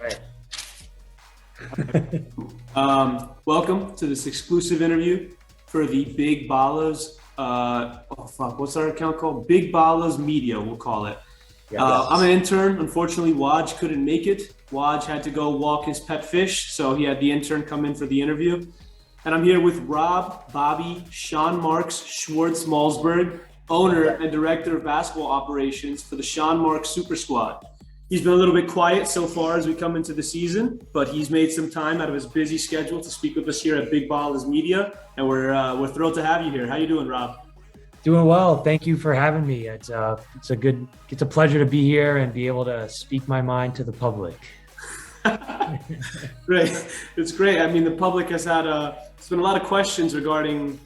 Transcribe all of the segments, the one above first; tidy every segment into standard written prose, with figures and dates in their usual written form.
Right. Welcome to this exclusive interview for the Big Ballas. What's our account called? Big Ballas Media, we'll call it. I'm an Yes. intern. Unfortunately, Waj couldn't make it. Waj had to go walk his pet fish, so he had the intern come in for the interview. And I'm here with Rob, Bobby, Sean Marks, Schwartz Malzberg, owner and director of basketball operations for the Sean Marks Super Squad. He's been a little bit quiet so far as we come into the season, but he's made some time out of his busy schedule to speak with us here at Big Ballas Media, and we're thrilled to have you here. How you doing, Rob? Doing well. Thank you for having me. It's a pleasure to be here and be able to speak my mind to the public. Great, it's great. I mean, the public has had it's been a lot of questions regarding,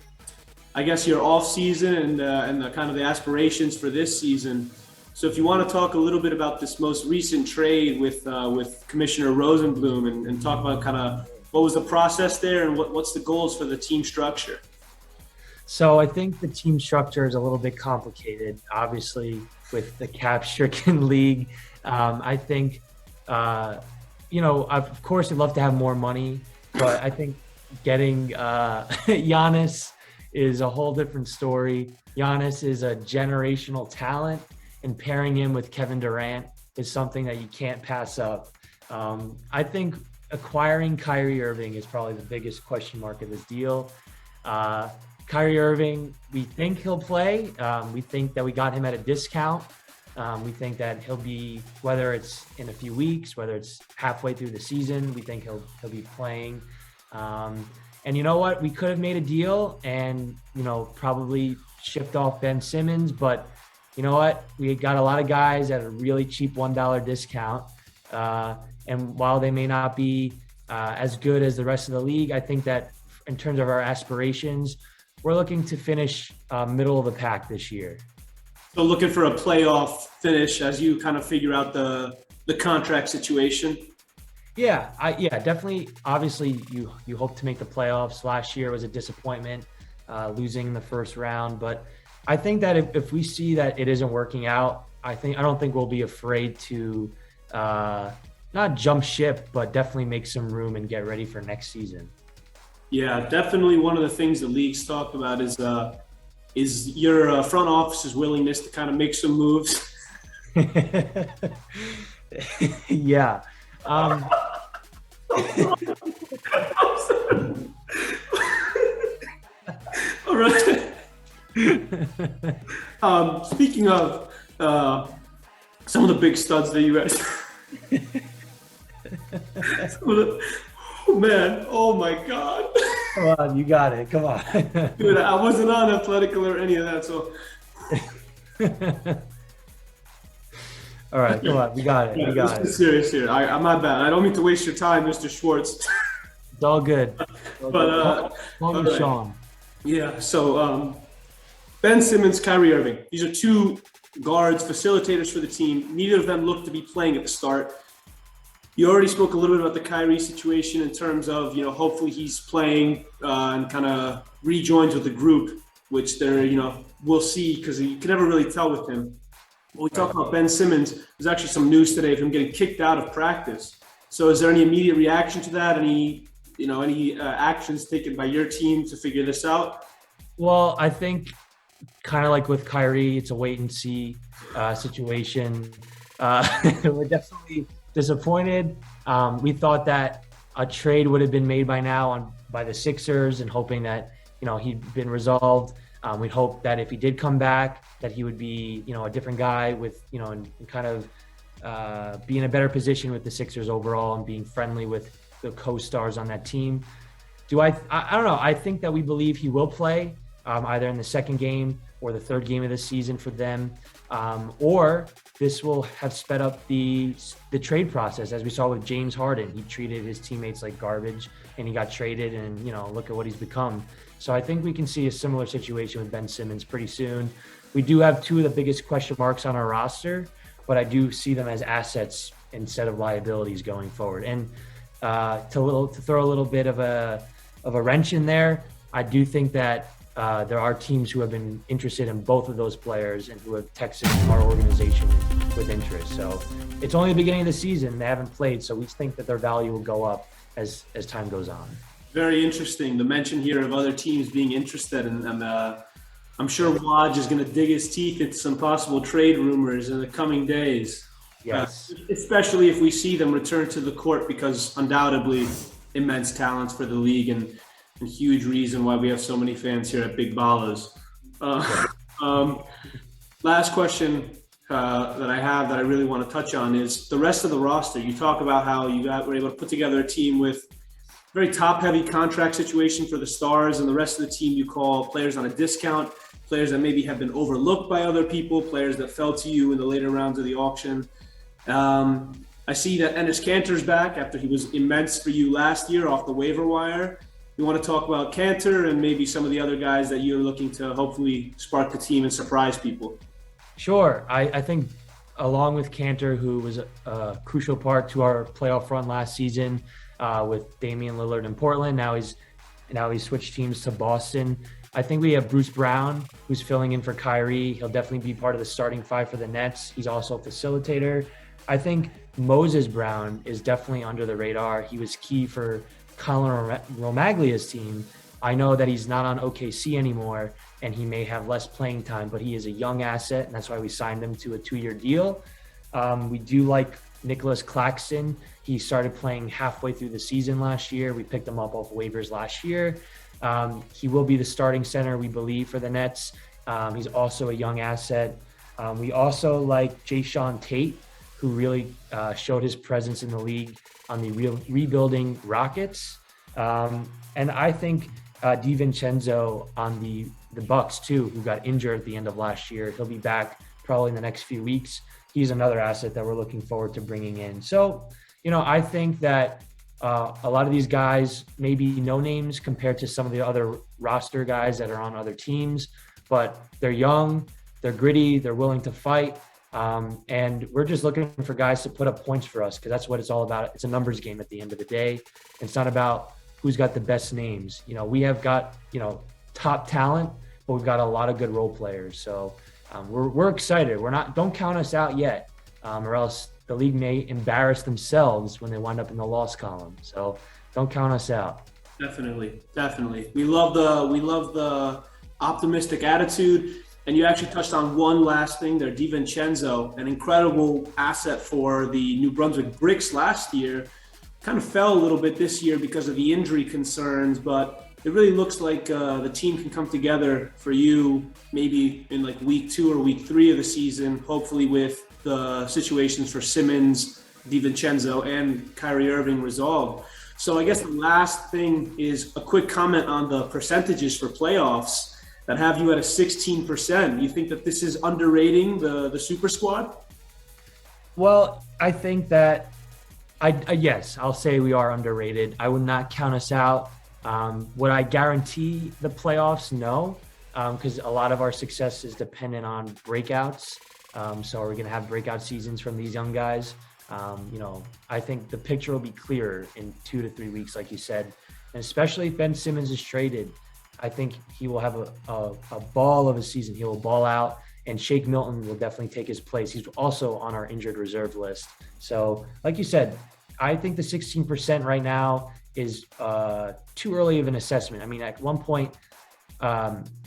I guess, your off season and the kind of the aspirations for this season. So, if you want to talk a little bit about this most recent trade with Commissioner Rosenblum and talk about kind of what was the process there and what's the goals for the team structure. So I think the team structure is a little bit complicated, obviously, with the cap-stricken league. I think, of course, we'd love to have more money, but I think getting Giannis is a whole different story. Giannis is a generational talent, and pairing him with Kevin Durant is something that you can't pass up. I think acquiring Kyrie Irving is probably the biggest question mark of this deal. Kyrie Irving, we think he'll play. We think that we got him at a discount. We think that he'll be, whether it's in a few weeks, whether it's halfway through the season, we think he'll be playing. And you know what? We could have made a deal and, probably shipped off Ben Simmons, but you know what? We got a lot of guys at a really cheap $1 discount. And while they may not be as good as the rest of the league, I think that in terms of our aspirations, we're looking to finish middle of the pack this year. So, looking for a playoff finish as you kind of figure out the contract situation. Yeah, definitely. Obviously, you hope to make the playoffs. Last year was a disappointment, losing in the first round. But I think that if we see that it isn't working out, I don't think we'll be afraid to not jump ship, but definitely make some room and get ready for next season. Yeah, definitely one of the things the league's talked about is your front office's willingness to kind of make some moves. Yeah. All right. Speaking of some of the big studs that you guys, oh man, oh my God. Come on, you got it. Come on. Dude, I wasn't on Athletical or any of that, so. All right, come on. We got it. We got it. This is serious here. I'm not bad. I don't mean to waste your time, Mr. Schwartz. It's all good. But Call me Sean. Yeah, so Ben Simmons, Kyrie Irving. These are two guards, facilitators for the team. Neither of them look to be playing at the start. You already spoke a little bit about the Kyrie situation in terms of, hopefully he's playing and kind of rejoins with the group, which we'll see because you can never really tell with him. When we talk about Ben Simmons, there's actually some news today of him getting kicked out of practice. So is there any immediate reaction to that? Any actions taken by your team to figure this out? Well, I think kind of like with Kyrie, it's a wait and see situation. We're definitely disappointed. We thought that a trade would have been made by now by the Sixers and hoping that, he'd been resolved. We'd hope that if he did come back, that he would be, a different guy with, and kind of be in a better position with the Sixers overall and being friendly with the co-stars on that team. I don't know. I think that we believe he will play either in the second game or the third game of the season for them, or this will have sped up the trade process, as we saw with James Harden. He treated his teammates like garbage, and he got traded, and look at what he's become. So I think we can see a similar situation with Ben Simmons pretty soon. We do have two of the biggest question marks on our roster, but I do see them as assets instead of liabilities going forward. And to throw a little bit of a wrench in there, I do think that there are teams who have been interested in both of those players and who have texted our organization with interest. So it's only the beginning of the season. They haven't played, so we think that their value will go up as time goes on. Very interesting. The mention here of other teams being interested, and I'm sure Waj is going to dig his teeth into some possible trade rumors in the coming days. Yes. Especially if we see them return to the court, because undoubtedly immense talents for the league and huge reason why we have so many fans here at Big Ballas. Last question that I have that I really want to touch on is the rest of the roster. You talk about how were able to put together a team with very top-heavy contract situation for the stars, and the rest of the team you call players on a discount, players that maybe have been overlooked by other people, players that fell to you in the later rounds of the auction. I see that Enes Kanter's back after he was immense for you last year off the waiver wire. You want to talk about Kanter and maybe some of the other guys that you're looking to hopefully spark the team and surprise people? Sure. I think along with Kanter, who was a crucial part to our playoff run last season with Damian Lillard in Portland, now he's switched teams to Boston. I think we have Bruce Brown, who's filling in for Kyrie. He'll definitely be part of the starting five for the Nets. He's also a facilitator. I think Moses Brown is definitely under the radar. He was key for Colin Romaglia's team. I know that he's not on OKC anymore, and he may have less playing time, but he is a young asset, and that's why we signed him to a 2-year deal. We do like Nicholas Claxton. He started playing halfway through the season last year. We picked him up off waivers last year. He will be the starting center, we believe, for the Nets. He's also a young asset. We also like Jayshawn Tate, who really showed his presence in the league on the rebuilding Rockets. And I think DiVincenzo on the Bucks too, who got injured at the end of last year. He'll be back probably in the next few weeks. He's another asset that we're looking forward to bringing in. So, I think that a lot of these guys may be no names compared to some of the other roster guys that are on other teams, but they're young, they're gritty, they're willing to fight. And we're just looking for guys to put up points for us, because that's what it's all about. It's a numbers game at the end of the day. It's not about who's got the best names. We have got, top talent, but we've got a lot of good role players. So we're excited. Don't count us out yet, or else the league may embarrass themselves when they wind up in the loss column. So don't count us out. Definitely. We love the optimistic attitude. And you actually touched on one last thing there, DiVincenzo, an incredible asset for the New Brunswick Bricks last year. Kind of fell a little bit this year because of the injury concerns, but it really looks like the team can come together for you maybe in like week 2 or week 3 of the season, hopefully with the situations for Simmons, DiVincenzo, and Kyrie Irving resolved. So I guess the last thing is a quick comment on the percentages for playoffs that have you at a 16%. You think that this is underrating the super squad? Well, I think that yes, I'll say we are underrated. I would not count us out. Would I guarantee the playoffs? No, because a lot of our success is dependent on breakouts. So are we going to have breakout seasons from these young guys? I think the picture will be clearer in 2 to 3 weeks, like you said, and especially if Ben Simmons is traded. I think he will have a ball of a season. He will ball out, and Shake Milton will definitely take his place. He's also on our injured reserve list. So, like you said, I think the 16% right now is too early of an assessment. I mean, at one point,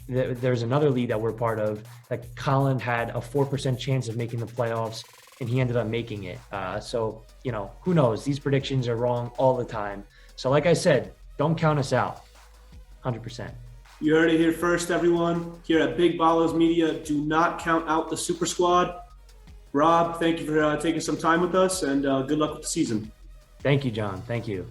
there's another league that we're part of that Colin had a 4% chance of making the playoffs, and he ended up making it. So, who knows? These predictions are wrong all the time. So, like I said, don't count us out. 100%. You heard it here first, everyone. Here at Big Ballas Media, do not count out the Super Squad. Rob, thank you for taking some time with us, and good luck with the season. Thank you, John. Thank you.